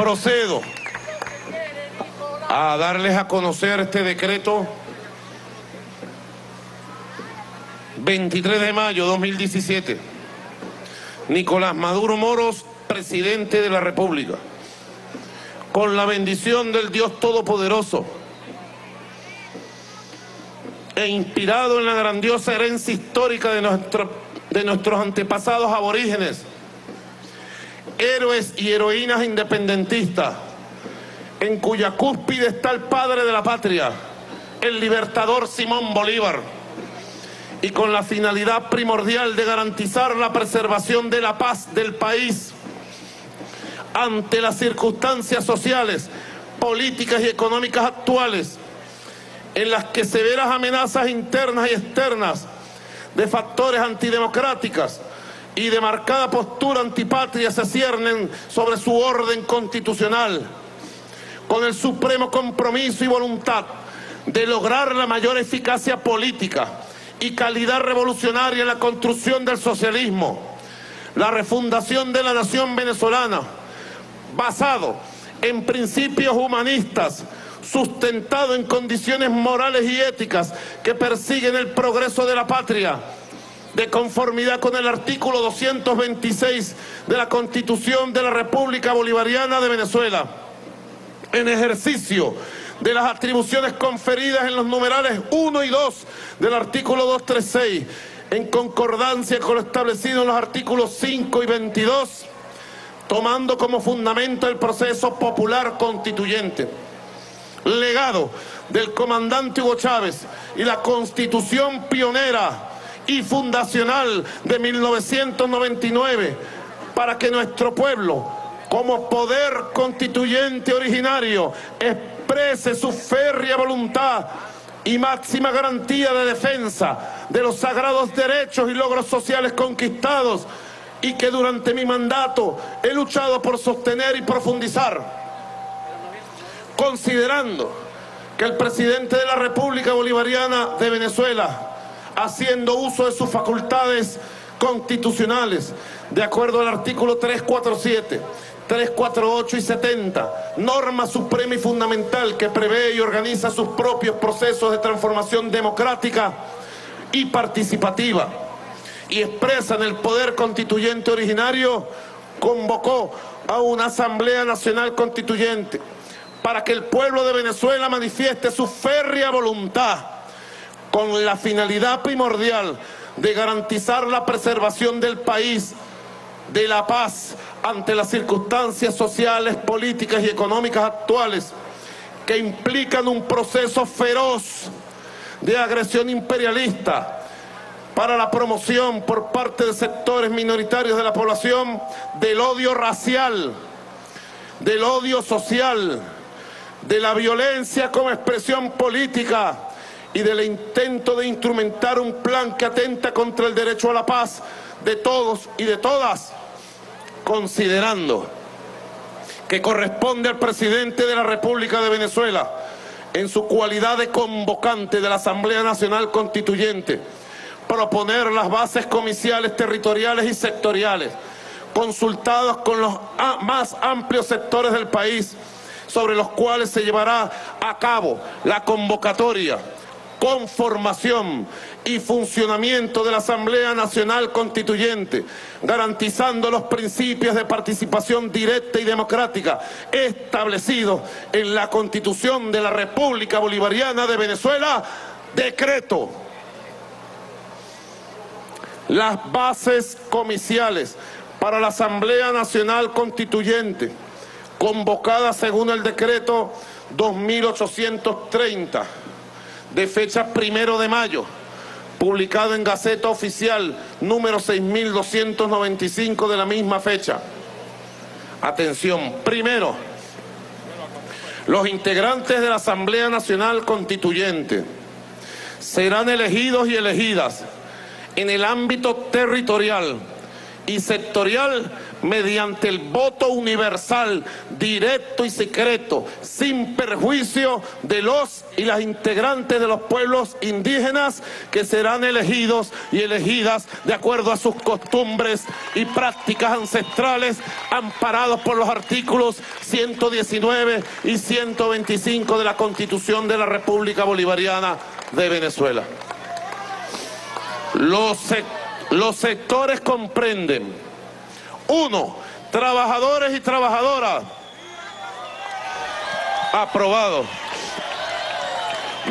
Procedo a darles a conocer este decreto 23 de mayo de 2017. Nicolás Maduro Moros, presidente de la República. Con la bendición del Dios Todopoderoso e inspirado en la grandiosa herencia histórica de nuestros antepasados aborígenes, héroes y heroínas independentistas, en cuya cúspide está el padre de la patria, el libertador Simón Bolívar, y con la finalidad primordial de garantizar la preservación de la paz del país ante las circunstancias sociales, políticas y económicas actuales, en las que severas amenazas internas y externas de factores antidemocráticas y de marcada postura antipatria se ciernen sobre su orden constitucional, con el supremo compromiso y voluntad de lograr la mayor eficacia política y calidad revolucionaria en la construcción del socialismo, la refundación de la nación venezolana, basado en principios humanistas, sustentado en condiciones morales y éticas que persiguen el progreso de la patria, de conformidad con el artículo 226 de la Constitución de la República Bolivariana de Venezuela, en ejercicio de las atribuciones conferidas en los numerales 1 y 2 del artículo 236, en concordancia con lo establecido en los artículos 5 y 22, tomando como fundamento el proceso popular constituyente, legado del comandante Hugo Chávez y la Constitución pionera y fundacional de 1999, para que nuestro pueblo, como poder constituyente originario, exprese su férrea voluntad y máxima garantía de defensa de los sagrados derechos y logros sociales conquistados y que durante mi mandato he luchado por sostener y profundizar, considerando que el presidente de la República Bolivariana de Venezuela, haciendo uso de sus facultades constitucionales, de acuerdo al artículo 347, 348 y 70, norma suprema y fundamental que prevé y organiza sus propios procesos de transformación democrática y participativa, y expresa en el poder constituyente originario, convocó a una Asamblea Nacional Constituyente para que el pueblo de Venezuela manifieste su férrea voluntad con la finalidad primordial de garantizar la preservación del país, de la paz ante las circunstancias sociales, políticas y económicas actuales que implican un proceso feroz de agresión imperialista para la promoción por parte de sectores minoritarios de la población del odio racial, del odio social, de la violencia como expresión política y del intento de instrumentar un plan que atenta contra el derecho a la paz de todos y de todas, considerando que corresponde al presidente de la República de Venezuela, en su cualidad de convocante de la Asamblea Nacional Constituyente, proponer las bases comiciales territoriales y sectoriales, consultados con los más amplios sectores del país, sobre los cuales se llevará a cabo la convocatoria, conformación y funcionamiento de la Asamblea Nacional Constituyente, garantizando los principios de participación directa y democrática establecidos en la Constitución de la República Bolivariana de Venezuela. Decreto las bases comiciales para la Asamblea Nacional Constituyente, convocada según el decreto 2830, de fecha 1 de mayo, publicado en Gaceta Oficial número 6295 de la misma fecha. Atención, primero, los integrantes de la Asamblea Nacional Constituyente serán elegidos y elegidas en el ámbito territorial y sectorial mediante el voto universal, directo y secreto, sin perjuicio de los y las integrantes de los pueblos indígenas que serán elegidos y elegidas de acuerdo a sus costumbres y prácticas ancestrales, amparados por los artículos 119 y 125 de la Constitución de la República Bolivariana de Venezuela. Los sectores comprenden: 1. Trabajadores y trabajadoras. Aprobado.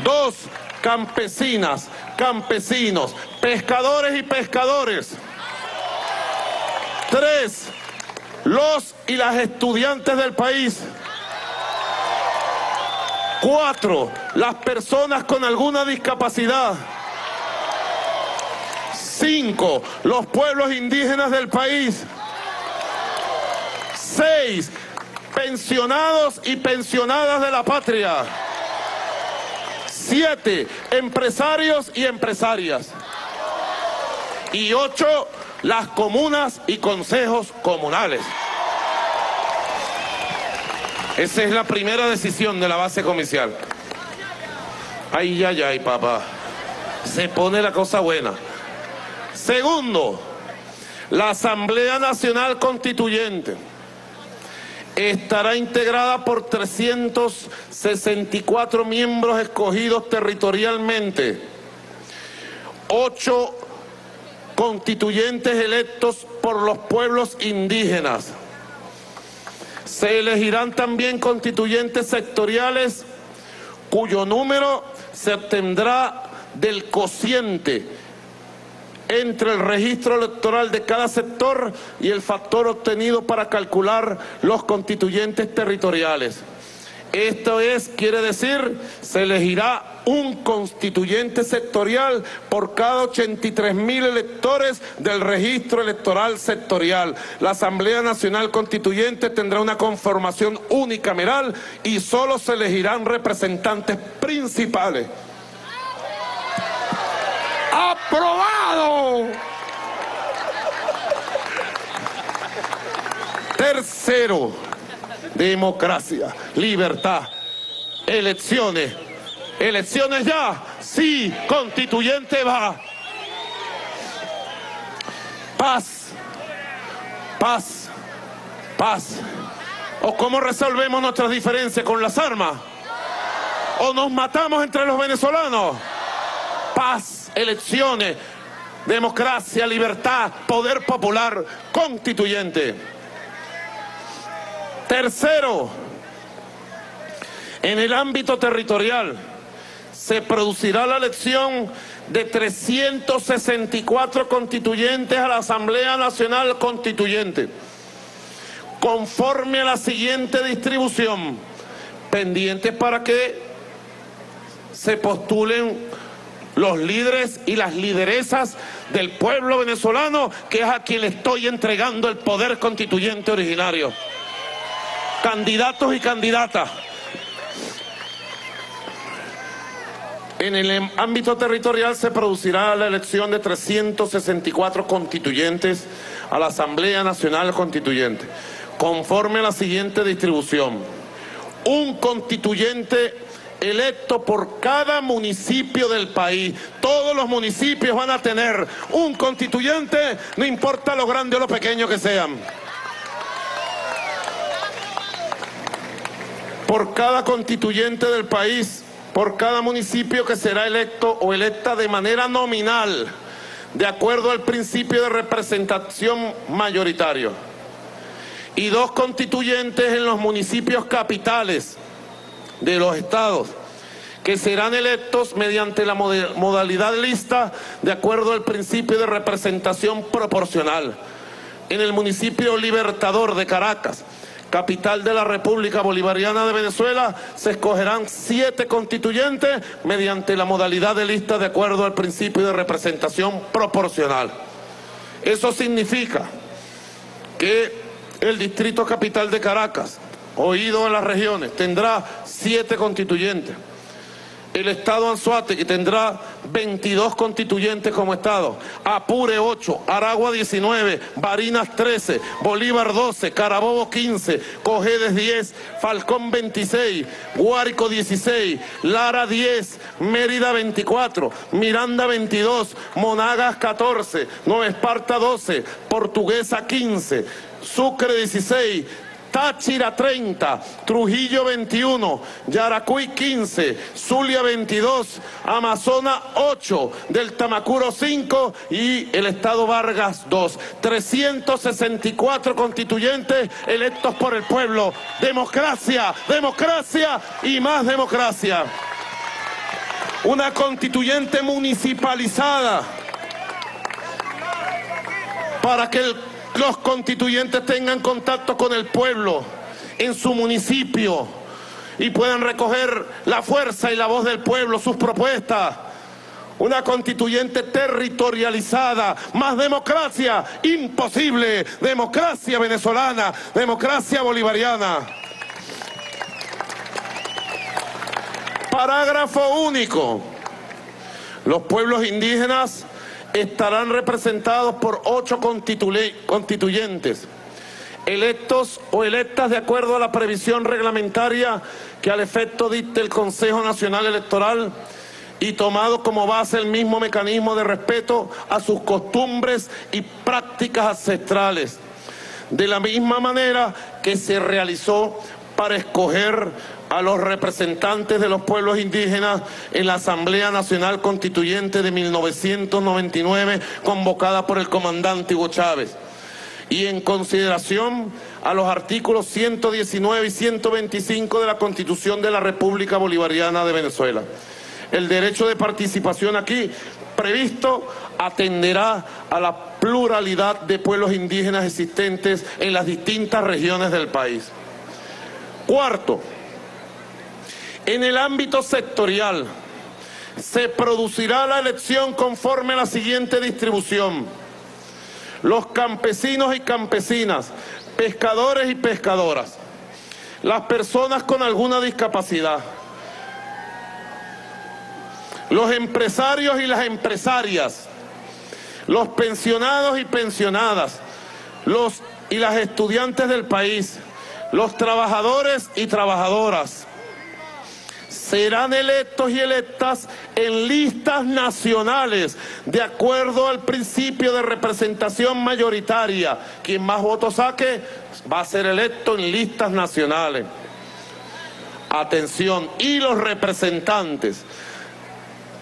2. Campesinas, campesinos, pescadores y pescadores. 3. Los y las estudiantes del país. 4. Las personas con alguna discapacidad. 5. Los pueblos indígenas del país. 6. Pensionados y pensionadas de la patria. 7. Empresarios y empresarias. Y 8. Las comunas y consejos comunales. Esa es la primera decisión de la base comicial. Ay, ay, ay, papá. Se pone la cosa buena. Segundo, la Asamblea Nacional Constituyente estará integrada por 364 miembros escogidos territorialmente, 8 constituyentes electos por los pueblos indígenas. Se elegirán también constituyentes sectoriales cuyo número se obtendrá del cociente entre el registro electoral de cada sector y el factor obtenido para calcular los constituyentes territoriales. Esto quiere decir, se elegirá un constituyente sectorial por cada 83.000 electores del registro electoral sectorial. La Asamblea Nacional Constituyente tendrá una conformación unicameral y solo se elegirán representantes principales. ¡Aprobado! Tercero, democracia, libertad, elecciones. ¿Elecciones ya? Sí, constituyente va. Paz, paz, paz. ¿O cómo resolvemos nuestras diferencias con las armas? ¿O nos matamos entre los venezolanos? Paz, elecciones, democracia, libertad, poder popular, constituyente. Tercero, en el ámbito territorial se producirá la elección de 364 constituyentes a la Asamblea Nacional Constituyente, conforme a la siguiente distribución, pendientes para que se postulen los líderes y las lideresas del pueblo venezolano, que es a quien le estoy entregando el poder constituyente originario. Candidatos y candidatas. En el ámbito territorial se producirá la elección de 364 constituyentes a la Asamblea Nacional Constituyente, conforme a la siguiente distribución. Un constituyente electo por cada municipio del país. Todos los municipios van a tener un constituyente, no importa lo grande o lo pequeño que sean. Por cada constituyente del país, por cada municipio que será electo o electa de manera nominal, de acuerdo al principio de representación mayoritario. Y 2 constituyentes en los municipios capitales de los estados, que serán electos mediante la modalidad lista, de acuerdo al principio de representación proporcional. En el municipio Libertador de Caracas, capital de la República Bolivariana de Venezuela, se escogerán 7 constituyentes mediante la modalidad de lista de acuerdo al principio de representación proporcional. Eso significa que el distrito capital de Caracas, oído en las regiones, tendrá 7 constituyentes. El estado Anzoátegui tendrá 22 constituyentes como estado, Apure 8, Aragua 19, Barinas 13, Bolívar 12, Carabobo 15, Cojedes 10, Falcón 26, Guárico 16, Lara 10, Mérida 24, Miranda 22, Monagas 14, Nueva Esparta 12, Portuguesa 15, Sucre 16, Táchira 30, Trujillo 21, Yaracuy 15, Zulia 22, Amazonas 8, del Tamacuro 5 y el estado Vargas 2. 364 constituyentes electos por el pueblo. Democracia, democracia y más democracia. Una constituyente municipalizada para que los constituyentes tengan contacto con el pueblo en su municipio y puedan recoger la fuerza y la voz del pueblo, sus propuestas. Una constituyente territorializada, más democracia, imposible, democracia venezolana, democracia bolivariana. Parágrafo único. Los pueblos indígenas estarán representados por 8 constituyentes, electos o electas de acuerdo a la previsión reglamentaria que al efecto dicte el Consejo Nacional Electoral y tomado como base el mismo mecanismo de respeto a sus costumbres y prácticas ancestrales, de la misma manera que se realizó para escoger a los representantes de los pueblos indígenas en la Asamblea Nacional Constituyente de 1999, convocada por el comandante Hugo Chávez, y en consideración a los artículos 119 y 125 de la Constitución de la República Bolivariana de Venezuela. El derecho de participación aquí previsto atenderá a la pluralidad de pueblos indígenas existentes en las distintas regiones del país. Cuarto, en el ámbito sectorial se producirá la elección conforme a la siguiente distribución. Los campesinos y campesinas, pescadores y pescadoras, las personas con alguna discapacidad, los empresarios y las empresarias, los pensionados y pensionadas, los y las estudiantes del país, los trabajadores y trabajadoras, serán electos y electas en listas nacionales, de acuerdo al principio de representación mayoritaria. Quien más votos saque va a ser electo en listas nacionales. Atención, y los representantes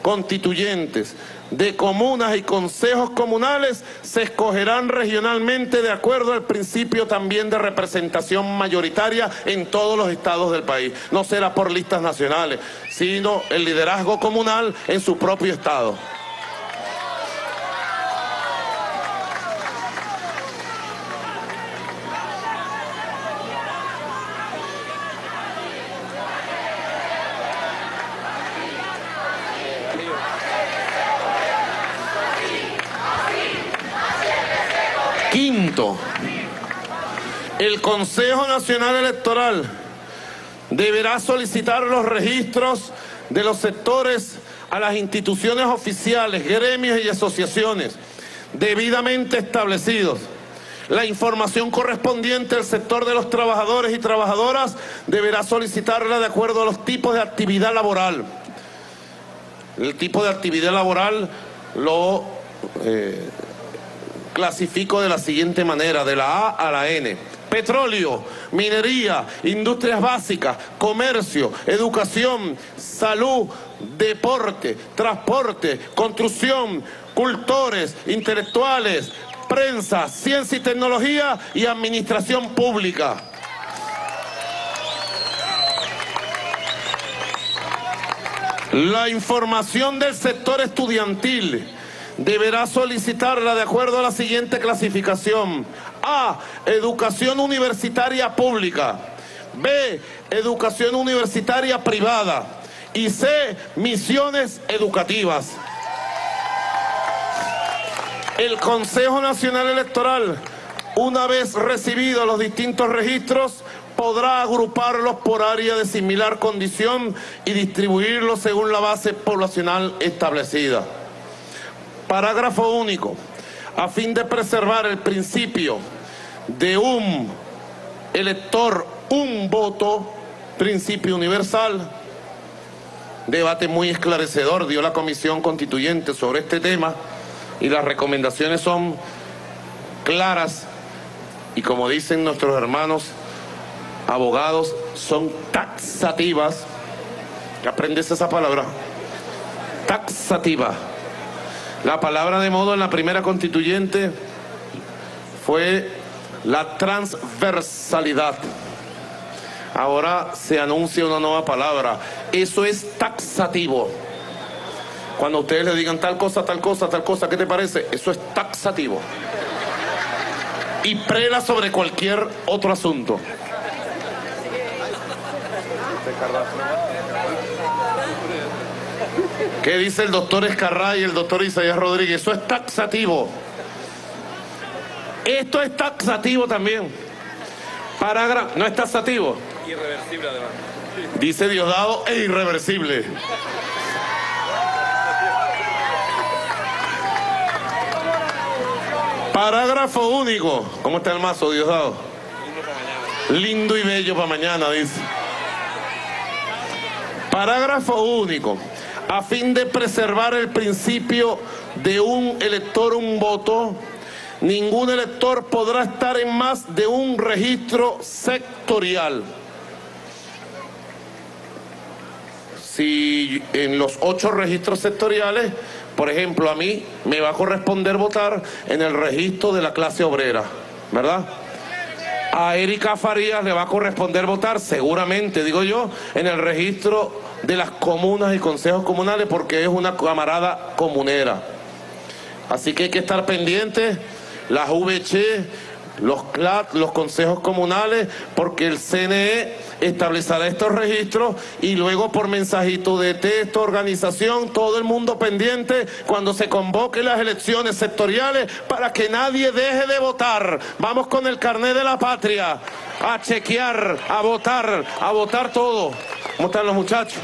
constituyentes de comunas y consejos comunales se escogerán regionalmente de acuerdo al principio también de representación mayoritaria en todos los estados del país. No será por listas nacionales, sino el liderazgo comunal en su propio estado. Quinto, el Consejo Nacional Electoral deberá solicitar los registros de los sectores a las instituciones oficiales, gremios y asociaciones debidamente establecidos. La información correspondiente al sector de los trabajadores y trabajadoras deberá solicitarla de acuerdo a los tipos de actividad laboral. El tipo de actividad laboral lo clasifico de la siguiente manera, de la A a la N. Petróleo, minería, industrias básicas, comercio, educación, salud, deporte, transporte, construcción, cultores, intelectuales, prensa, ciencia y tecnología y administración pública. La información del sector estudiantil deberá solicitarla de acuerdo a la siguiente clasificación. A, educación universitaria pública. B, educación universitaria privada. Y C, misiones educativas. El Consejo Nacional Electoral, una vez recibidos los distintos registros, podrá agruparlos por área de similar condición y distribuirlos según la base poblacional establecida. Parágrafo único. A fin de preservar el principio de un elector, un voto, principio universal, debate muy esclarecedor dio la Comisión Constituyente sobre este tema y las recomendaciones son claras y, como dicen nuestros hermanos abogados, son taxativas. ¿Aprendes esa palabra? Taxativa. La palabra de moda en la primera Constituyente fue la transversalidad. Ahora se anuncia una nueva palabra. Eso es taxativo. Cuando ustedes le digan tal cosa, tal cosa, tal cosa, ¿qué te parece? Eso es taxativo. Y prela sobre cualquier otro asunto. ¿Qué dice el doctor Escarrá y el doctor Isaías Rodríguez? Eso es taxativo. Esto es taxativo también. Parágrafo, ¿no es taxativo? Irreversible además. Dice Diosdado, e irreversible. Parágrafo único. ¿Cómo está el mazo, Diosdado? Lindo para mañana. Lindo y bello para mañana, dice. Parágrafo único. A fin de preservar el principio de un elector, un voto, ningún elector podrá estar en más de un registro sectorial. Si en los 8 registros sectoriales, por ejemplo, a mí me va a corresponder votar en el registro de la clase obrera, ¿verdad? A Erika Farías le va a corresponder votar, seguramente, digo yo, en el registro de las comunas y consejos comunales, porque es una camarada comunera. Así que hay que estar pendientes, las VC, los CLAT, los consejos comunales, porque el CNE establecerá estos registros y luego por mensajito de texto, organización, todo el mundo pendiente cuando se convoquen las elecciones sectoriales para que nadie deje de votar. Vamos con el carnet de la patria, a chequear, a votar todo. ¿Cómo están los muchachos?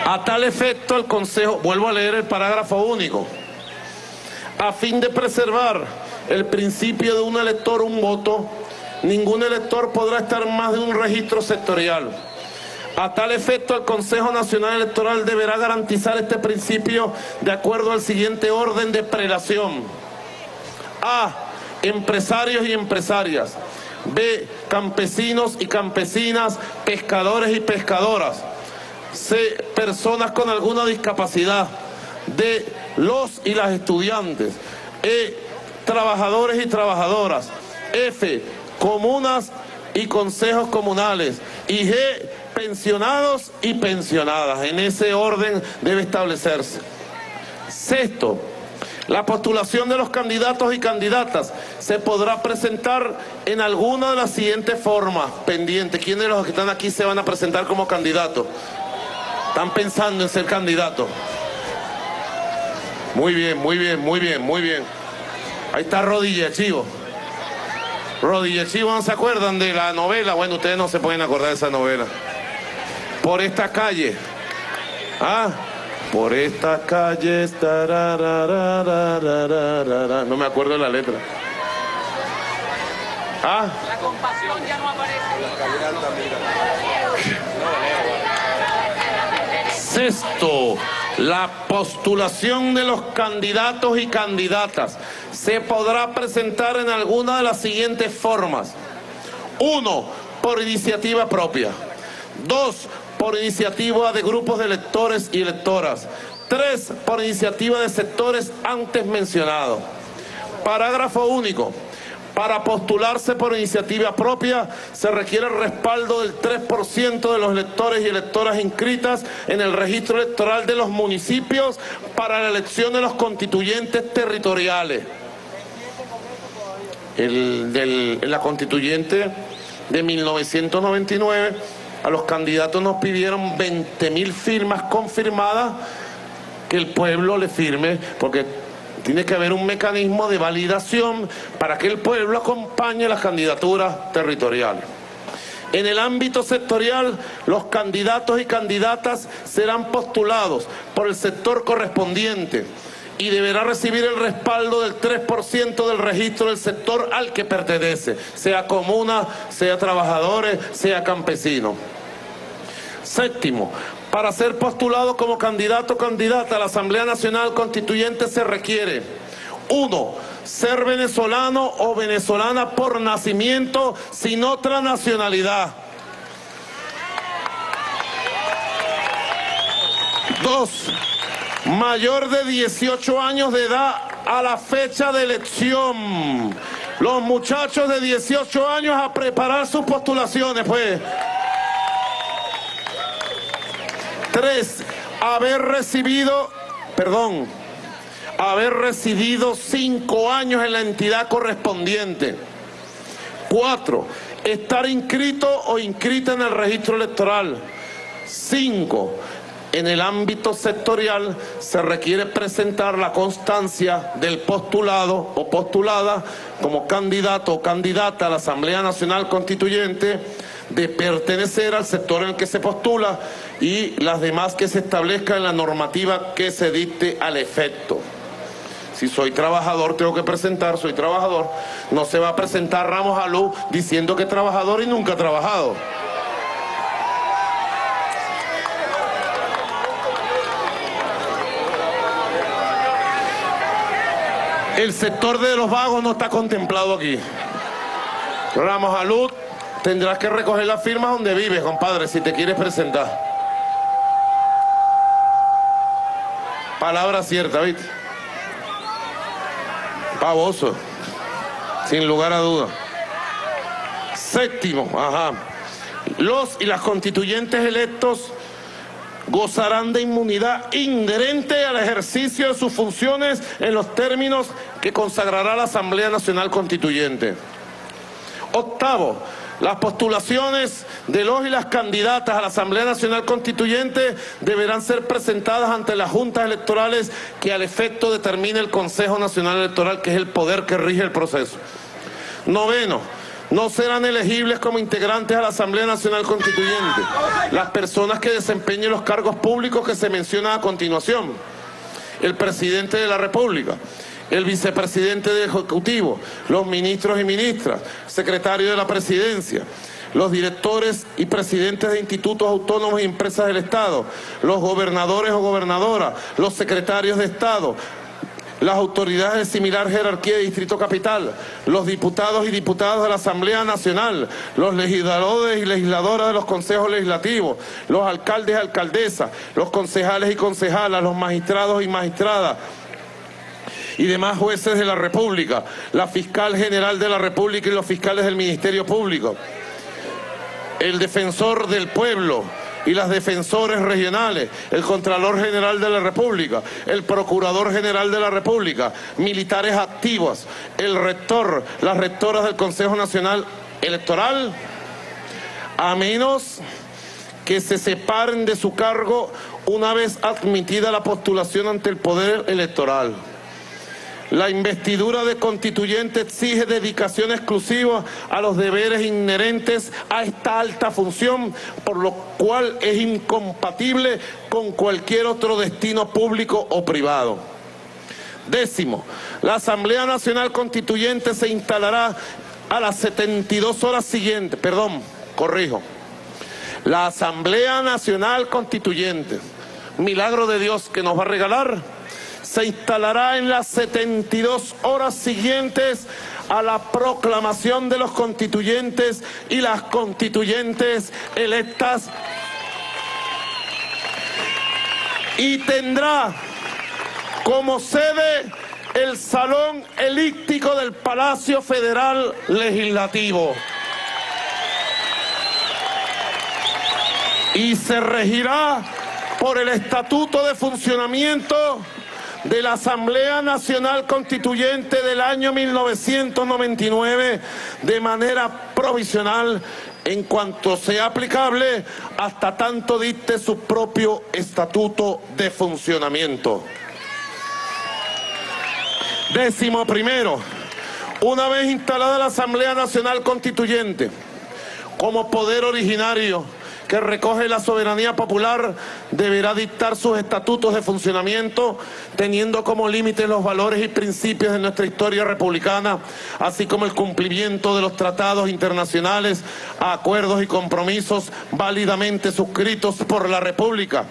A tal efecto, el Consejo, vuelvo a leer el parágrafo único, a fin de preservar el principio de un elector, un voto, ningún elector podrá estar en más de un registro sectorial. A tal efecto, el Consejo Nacional Electoral deberá garantizar este principio de acuerdo al siguiente orden de prelación. A. Empresarios y empresarias. B. Campesinos y campesinas, pescadores y pescadoras. C. Personas con alguna discapacidad. D. Los y las estudiantes. E. Trabajadores y trabajadoras. F. Comunas y consejos comunales. Y G. Pensionados y pensionadas. En ese orden debe establecerse. Sexto, la postulación de los candidatos y candidatas se podrá presentar en alguna de las siguientes formas. Pendiente, ¿quiénes de los que están aquí se van a presentar como candidatos? ¿Están pensando en ser candidatos? Muy bien, muy bien, muy bien, muy bien. Ahí está Rodilla Chivo. Rodilla Chivo, ¿no se acuerdan de la novela? Bueno, ustedes no se pueden acordar de esa novela. Por esta calle. Ah, por esta calle. No me acuerdo de la letra. Ah. La compasión ya no aparece. Sexto, la postulación de los candidatos y candidatas se podrá presentar en alguna de las siguientes formas. 1. Por iniciativa propia. 2. Por iniciativa de grupos de electores y electoras. 3. Por iniciativa de sectores antes mencionados. Parágrafo único. Para postularse por iniciativa propia se requiere el respaldo del 3% de los electores y electoras inscritas en el registro electoral de los municipios para la elección de los constituyentes territoriales. En la constituyente de 1999 a los candidatos nos pidieron 20.000 firmas confirmadas que el pueblo le firme, porque Tiene que haber un mecanismo de validación para que el pueblo acompañe las candidaturas territoriales. En el ámbito sectorial, los candidatos y candidatas serán postulados por el sector correspondiente y deberá recibir el respaldo del 3% del registro del sector al que pertenece, sea comuna, sea trabajadores, sea campesinos. Séptimo, para ser postulado como candidato o candidata a la Asamblea Nacional Constituyente se requiere: 1. Ser venezolano o venezolana por nacimiento sin otra nacionalidad. 2. Mayor de 18 años de edad a la fecha de elección. Los muchachos de 18 años a preparar sus postulaciones, pues. 3. Haber residido 5 años en la entidad correspondiente. 4. Estar inscrito o inscrita en el registro electoral. 5. En el ámbito sectorial se requiere presentar la constancia del postulado o postulada como candidato o candidata a la Asamblea Nacional Constituyente de pertenecer al sector en el que se postula y las demás que se establezcan en la normativa que se dicte al efecto. Si soy trabajador, tengo que presentar, soy trabajador. No se va a presentar Ramos Alú diciendo que es trabajador y nunca ha trabajado. El sector de los vagos no está contemplado aquí. Ramos Alú, tendrás que recoger las firmas donde vives, compadre, si te quieres presentar. Palabra cierta, ¿viste? Baboso, sin lugar a duda. Séptimo, los y las constituyentes electos gozarán de inmunidad inherente al ejercicio de sus funciones en los términos que consagrará la Asamblea Nacional Constituyente. Octavo, las postulaciones de los y las candidatas a la Asamblea Nacional Constituyente deberán ser presentadas ante las juntas electorales que al efecto determine el Consejo Nacional Electoral, que es el poder que rige el proceso. Noveno, no serán elegibles como integrantes a la Asamblea Nacional Constituyente las personas que desempeñen los cargos públicos que se mencionan a continuación: el presidente de la República, el vicepresidente del Ejecutivo, los ministros y ministras, secretario de la Presidencia, los directores y presidentes de institutos autónomos y empresas del Estado, los gobernadores o gobernadoras, los secretarios de Estado, las autoridades de similar jerarquía de Distrito Capital, los diputados y diputadas de la Asamblea Nacional, los legisladores y legisladoras de los consejos legislativos, los alcaldes y alcaldesas, los concejales y concejalas, los magistrados y magistradas y demás jueces de la República, la fiscal general de la República y los fiscales del Ministerio Público, el defensor del pueblo y las defensores regionales, el Contralor General de la República, el Procurador General de la República, militares activos, el rector, las rectoras del Consejo Nacional Electoral, a menos que se separen de su cargo una vez admitida la postulación ante el Poder Electoral. La investidura de constituyente exige dedicación exclusiva a los deberes inherentes a esta alta función, por lo cual es incompatible con cualquier otro destino público o privado. Décimo, la Asamblea Nacional Constituyente se instalará a las 72 horas siguientes, la Asamblea Nacional Constituyente, milagro de Dios que nos va a regalar, se instalará en las 72 horas siguientes a la proclamación de los constituyentes y las constituyentes electas, y tendrá como sede el Salón Elíptico del Palacio Federal Legislativo. Y se regirá por el Estatuto de Funcionamiento de la Asamblea Nacional Constituyente del año 1999 de manera provisional, en cuanto sea aplicable, hasta tanto dicte su propio Estatuto de Funcionamiento. 11. Una vez instalada la Asamblea Nacional Constituyente como poder originario que recoge la soberanía popular, deberá dictar sus estatutos de funcionamiento, teniendo como límite los valores y principios de nuestra historia republicana, así como el cumplimiento de los tratados internacionales, acuerdos y compromisos válidamente suscritos por la República,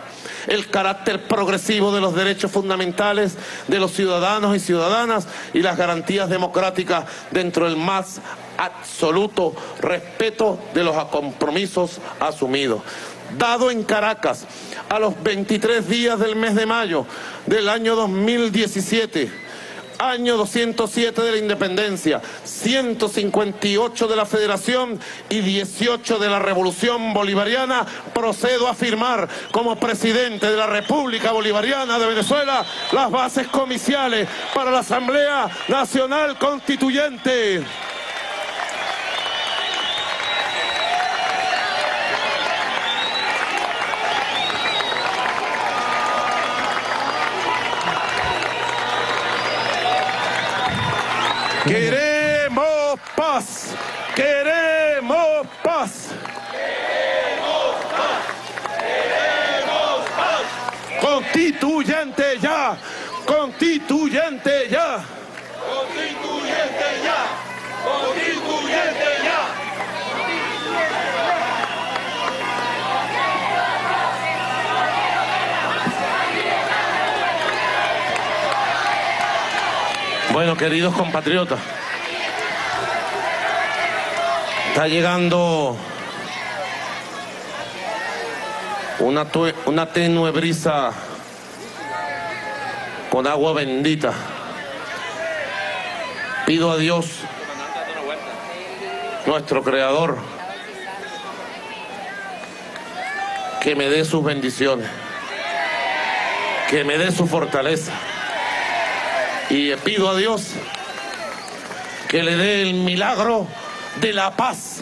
el carácter progresivo de los derechos fundamentales de los ciudadanos y ciudadanas y las garantías democráticas dentro del más absoluto respeto de los compromisos asumidos. Dado en Caracas a los 23 días del mes de mayo del año 2017, año 207 de la independencia, 158 de la federación y 18 de la revolución bolivariana, procedo a afirmar como presidente de la República Bolivariana de Venezuela las bases comiciales para la Asamblea Nacional Constituyente. Queremos paz, queremos paz. Queremos paz, queremos paz. Constituyente ya, constituyente ya. Constituyente ya, constituyente ya. Bueno, queridos compatriotas, está llegando una tenue brisa con agua bendita. Pido a Dios, nuestro Creador, que me dé sus bendiciones, que me dé su fortaleza. Y le pido a Dios que le dé el milagro de la paz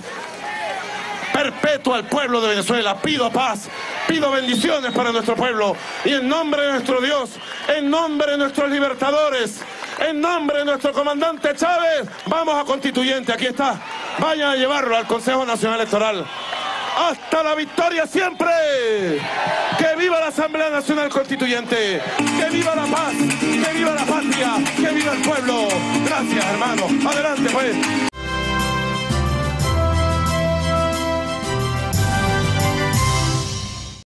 perpetua al pueblo de Venezuela. Pido paz, pido bendiciones para nuestro pueblo. Y en nombre de nuestro Dios, en nombre de nuestros libertadores, en nombre de nuestro comandante Chávez, vamos a Constituyente. Aquí está. Vayan a llevarlo al Consejo Nacional Electoral. ¡Hasta la victoria siempre! ¡Que viva la Asamblea Nacional Constituyente! ¡Que viva la paz! ¡Que viva la patria! ¡Que viva el pueblo! Gracias, hermano. Adelante, pues.